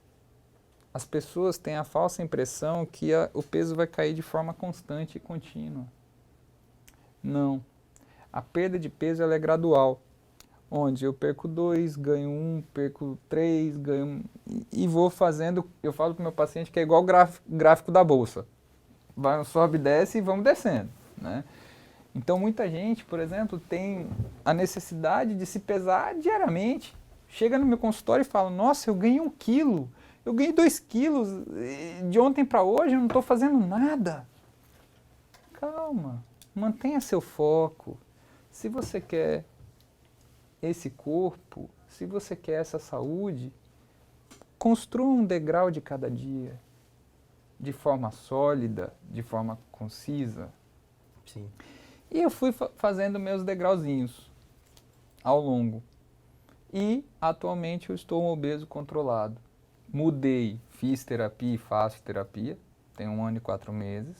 As pessoas têm a falsa impressão que o peso vai cair de forma constante e contínua. Não. A perda de peso ela é gradual. Onde eu perco 2, ganho 1, perco 3, ganho 1, e vou fazendo. Eu falo para o meu paciente que é igual o gráfico da bolsa. Vai, sobe, desce e vamos descendo, né? Então muita gente, por exemplo, tem a necessidade de se pesar diariamente. Chega no meu consultório e fala: nossa, eu ganhei 1 quilo, eu ganhei 2 quilos, de ontem para hoje eu não estou fazendo nada. Calma, mantenha seu foco. Se você quer esse corpo, se você quer essa saúde, construa um degrau de cada dia, de forma sólida, de forma concisa. Sim. E eu fui fazendo meus degrauzinhos ao longo. E atualmente eu estou um obeso controlado. Mudei, fiz terapia e faço terapia, tem 1 ano e 4 meses.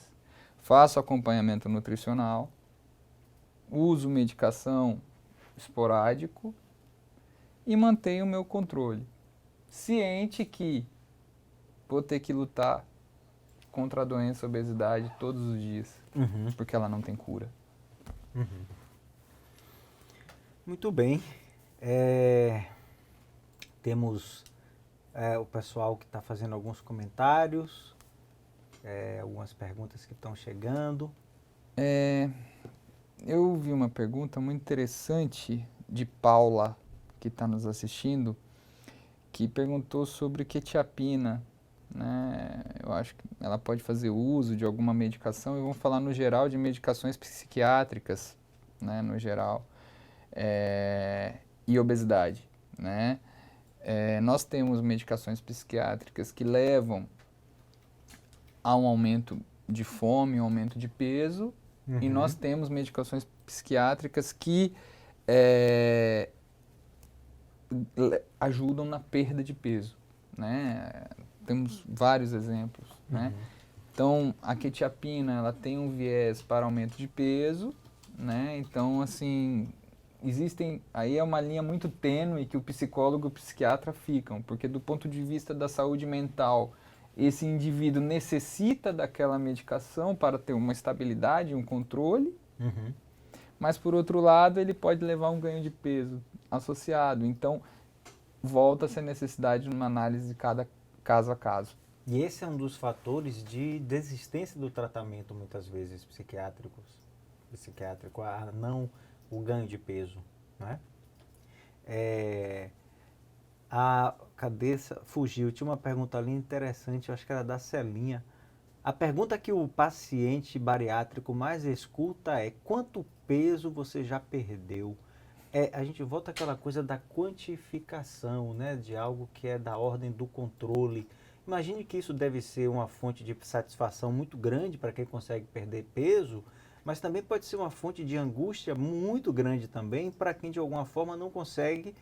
Faço acompanhamento nutricional, uso medicação esporádico e mantenho o meu controle. Ciente que vou ter que lutar contra a doença, a obesidade todos os dias, porque ela não tem cura. Muito bem. Temos o pessoal que está fazendo alguns comentários, algumas perguntas que estão chegando. Eu vi uma pergunta muito interessante de Paula, que está nos assistindo, que perguntou sobre quetiapina, né? Eu acho que ela pode fazer uso de alguma medicação, e vamos falar no geral de medicações psiquiátricas, né? No geral, e obesidade, né? Nós temos medicações psiquiátricas que levam a um aumento de fome, um aumento de peso, e nós temos medicações psiquiátricas que ajudam na perda de peso, né? Temos vários exemplos, né? Então, a quetiapina, ela tem um viés para aumento de peso, né? Então, assim, aí é uma linha muito tênue que o psicólogo e o psiquiatra ficam, porque do ponto de vista da saúde mental, esse indivíduo necessita daquela medicação para ter uma estabilidade, um controle, mas por outro lado ele pode levar um ganho de peso associado. Então volta-se a necessidade de uma análise de cada caso a caso. E esse é um dos fatores de desistência do tratamento, muitas vezes, psiquiátrico, não o ganho de peso, né? A cabeça fugiu. Tinha uma pergunta ali interessante, eu acho que era da Celinha. A pergunta que o paciente bariátrico mais escuta é: quanto peso você já perdeu? A gente volta àquela coisa da quantificação, né? De algo que é da ordem do controle. Imagine que isso deve ser uma fonte de satisfação muito grande para quem consegue perder peso, mas também pode ser uma fonte de angústia muito grande também para quem de alguma forma não consegue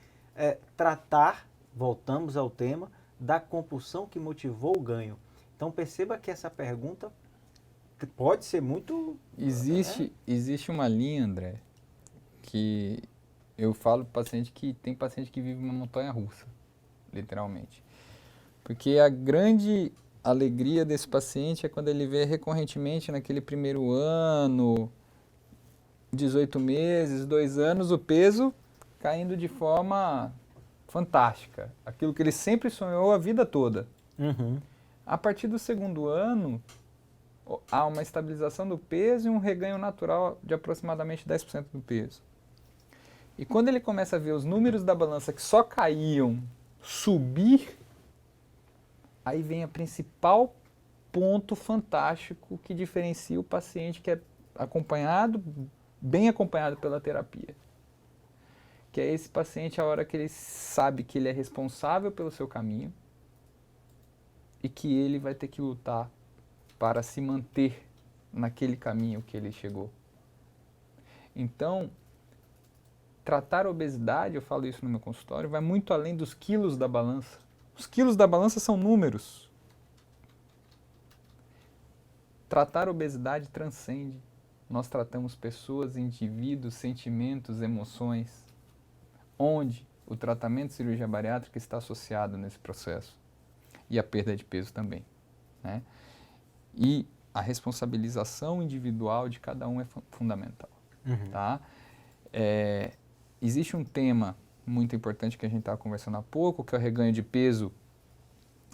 tratar, voltamos ao tema, da compulsão que motivou o ganho. Então perceba que essa pergunta pode ser muito... Existe uma linha, André, que eu falo para o paciente que tem paciente que vive uma montanha-russa, literalmente. Porque a grande alegria desse paciente é quando ele vê recorrentemente naquele primeiro ano, 18 meses, 2 anos, o peso caindo de forma fantástica. Aquilo que ele sempre sonhou a vida toda. A partir do segundo ano, há uma estabilização do peso e um reganho natural de aproximadamente 10% do peso. E quando ele começa a ver os números da balança que só caíam subir, aí vem a principal ponto fantástico que diferencia o paciente que é acompanhado, bem acompanhado pela terapia. Que é esse paciente a hora que ele sabe que ele é responsável pelo seu caminho e que ele vai ter que lutar para se manter naquele caminho que ele chegou. Então, tratar a obesidade, eu falo isso no meu consultório, vai muito além dos quilos da balança. Os quilos da balança são números. Tratar a obesidade transcende. Nós tratamos pessoas, indivíduos, sentimentos, emoções, onde o tratamento de cirurgia bariátrica está associado nesse processo. E a perda de peso também, né? E a responsabilização individual de cada um é fundamental, tá? Existe um tema muito importante que a gente estava conversando há pouco, que é o reganho de peso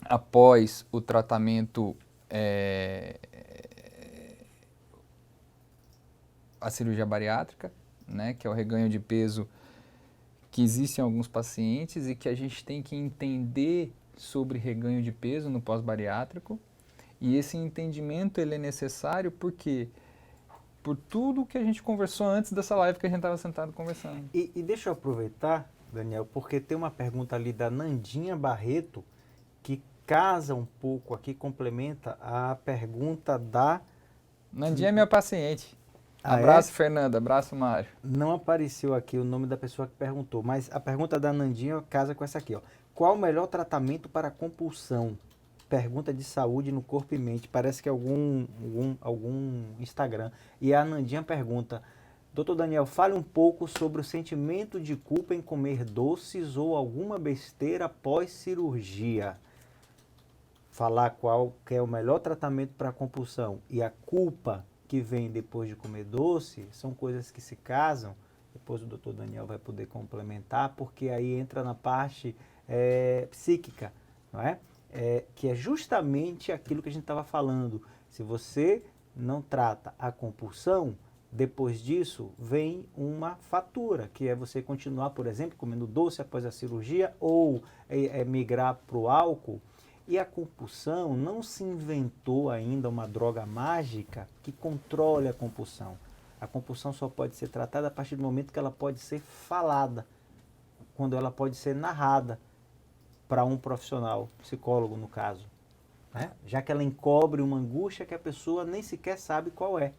após o tratamento, a cirurgia bariátrica, né? Que é o reganho de peso que existe em alguns pacientes e que a gente tem que entender sobre reganho de peso no pós-bariátrico. E esse entendimento ele é necessário porque por tudo que a gente conversou antes dessa live que a gente estava sentado conversando. E deixa eu aproveitar, Daniel, porque tem uma pergunta ali da Nandinha Barreto que casa um pouco aqui, complementa a pergunta da... Nandinha é minha paciente. Ah, abraço, é? Fernanda. Abraço, Mário. Não apareceu aqui o nome da pessoa que perguntou, mas a pergunta da Nandinha casa com essa aqui, ó. Qual o melhor tratamento para compulsão? Pergunta de saúde no corpo e mente. Parece que é algum Instagram. E a Nandinha pergunta: Dr. Daniel, fale um pouco sobre o sentimento de culpa em comer doces ou alguma besteira após cirurgia. Falar qual que é o melhor tratamento para a compulsão e a culpa que vem depois de comer doce são coisas que se casam. Depois o Dr. Daniel vai poder complementar, porque aí entra na parte psíquica, não é? Que é justamente aquilo que a gente estava falando. Se você não trata a compulsão, depois disso vem uma fatura, que é você continuar, por exemplo, comendo doce após a cirurgia ou migrar para o álcool. E a compulsão, não se inventou ainda uma droga mágica que controle a compulsão. A compulsão só pode ser tratada a partir do momento que ela pode ser falada, quando ela pode ser narrada para um profissional, psicólogo no caso, né? Já que ela encobre uma angústia que a pessoa nem sequer sabe qual é.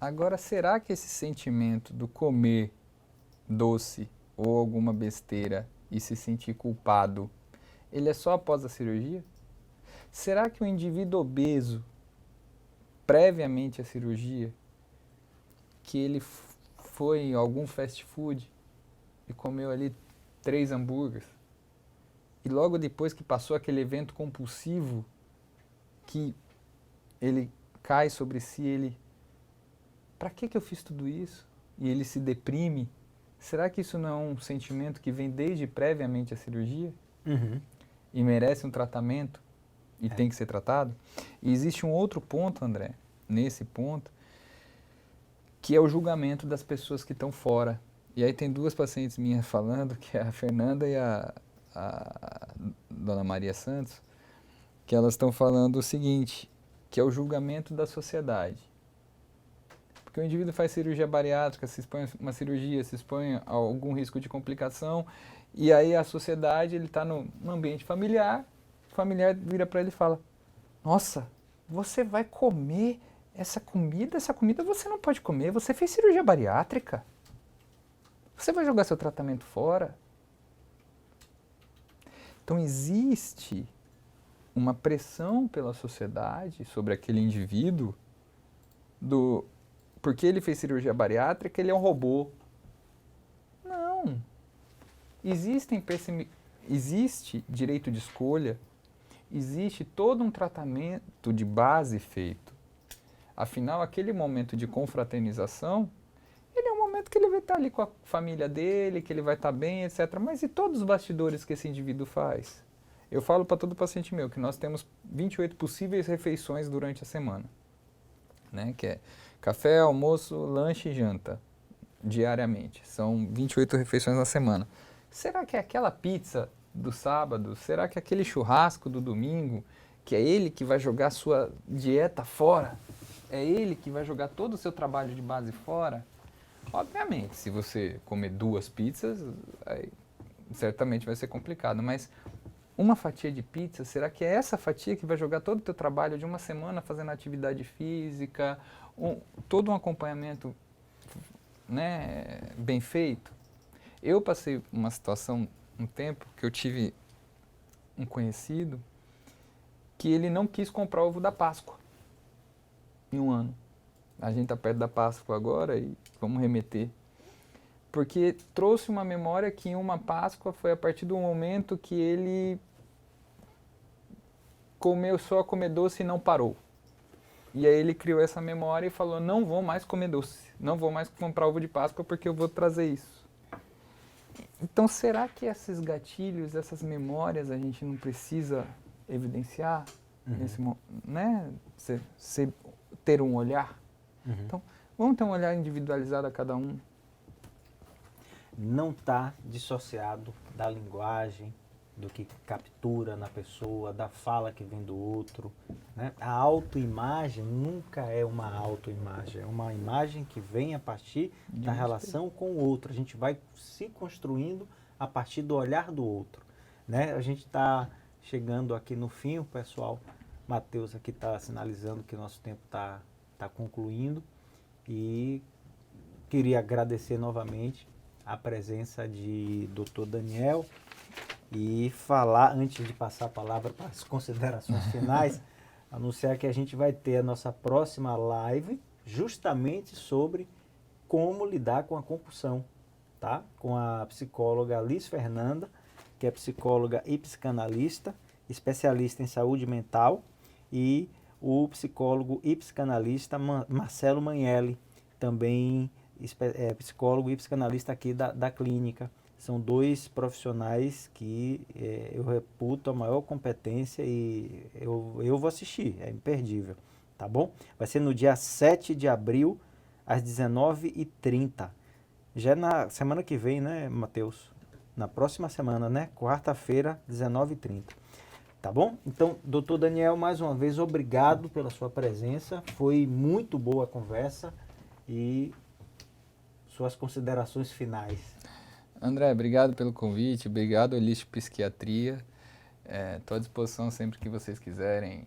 Agora, será que esse sentimento do comer doce ou alguma besteira e se sentir culpado, ele é só após a cirurgia? Será que o indivíduo obeso, previamente à cirurgia, que ele foi em algum fast food e comeu ali 3 hambúrgueres, e logo depois que passou aquele evento compulsivo, que ele cai sobre si, ele... Para que eu fiz tudo isso? E ele se deprime. Será que isso não é um sentimento que vem desde previamente à cirurgia? E merece um tratamento? E tem que ser tratado? E existe um outro ponto, André, nesse ponto, que é o julgamento das pessoas que estão fora. E aí tem 2 pacientes minhas falando, que é a Fernanda e a Dona Maria Santos, que elas estão falando o seguinte, que é o julgamento da sociedade. Porque o indivíduo faz cirurgia bariátrica, se expõe a uma cirurgia, se expõe a algum risco de complicação, e aí a sociedade, ele está no ambiente familiar, o familiar vira para ele e fala: nossa, você vai comer essa comida você não pode comer, você fez cirurgia bariátrica, você vai jogar seu tratamento fora. Então existe uma pressão pela sociedade sobre aquele indivíduo porque ele fez cirurgia bariátrica, ele é um robô. Não. Existe direito de escolha, existe todo um tratamento de base feito. Afinal, aquele momento de confraternização, ele é um momento que ele vai estar ali com a família dele, que ele vai estar bem, etc. Mas e todos os bastidores que esse indivíduo faz? Eu falo para todo paciente meu que nós temos 28 possíveis refeições durante a semana, né? Que é café, almoço, lanche e janta, diariamente. São 28 refeições na semana. Será que é aquela pizza do sábado? Será que é aquele churrasco do domingo, que é ele que vai jogar sua dieta fora? É ele que vai jogar todo o seu trabalho de base fora? Obviamente, se você comer 2 pizzas, aí certamente vai ser complicado, mas uma fatia de pizza, será que é essa fatia que vai jogar todo o teu trabalho de uma semana fazendo atividade física, todo um acompanhamento, né, bem feito? Eu passei uma situação, um tempo, que eu tive um conhecido que ele não quis comprar ovo da Páscoa em um ano. A gente está perto da Páscoa agora e vamos remeter. Porque trouxe uma memória que em uma Páscoa foi a partir do momento que ele começou a comer doce e não parou. E aí ele criou essa memória e falou, não vou mais comer doce, não vou mais comprar ovo de Páscoa porque eu vou trazer isso. Então será que esses gatilhos, essas memórias a gente não precisa evidenciar? Nesse, né? Ter um olhar? Então, vamos ter um olhar individualizado a cada um. Não está dissociado da linguagem, do que captura na pessoa, da fala que vem do outro, né? A autoimagem nunca é uma autoimagem, é uma imagem que vem a partir da relação com o outro. A gente vai se construindo a partir do olhar do outro, né? A gente está chegando aqui no fim, o pessoal, Matheus aqui está sinalizando que o nosso tempo está concluindo e queria agradecer novamente a presença de Dr. Daniel e falar, antes de passar a palavra para as considerações finais, anunciar que a gente vai ter a nossa próxima live justamente sobre como lidar com a compulsão, tá? Com a psicóloga Liz Fernanda, que é psicóloga e psicanalista, especialista em saúde mental, e o psicólogo e psicanalista Marcelo Manhelli, também psicólogo e psicanalista aqui da clínica. São 2 profissionais que eu reputo a maior competência e eu vou assistir, é imperdível, tá bom? Vai ser no dia 7 de abril, às 19h30. Já é na semana que vem, né, Matheus? Na próxima semana, né? Quarta-feira, 19h30. Tá bom? Então, doutor Daniel, mais uma vez, obrigado pela sua presença. Foi muito boa a conversa e suas considerações finais. André, obrigado pelo convite, obrigado Holistic Psiquiatria. Estou à disposição sempre que vocês quiserem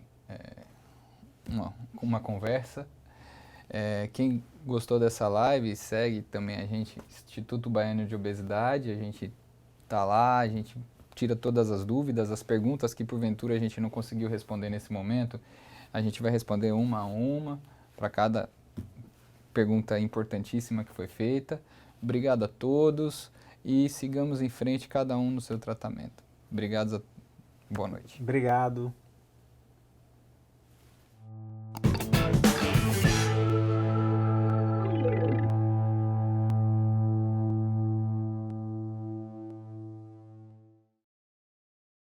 uma conversa. Quem gostou dessa live, segue também a gente, Instituto Baiano de Obesidade, a gente tá lá, a gente tira todas as dúvidas, as perguntas que porventura a gente não conseguiu responder nesse momento, a gente vai responder uma a uma para cada pergunta importantíssima que foi feita. Obrigado a todos e sigamos em frente, cada um no seu tratamento. Obrigado, boa noite. Obrigado.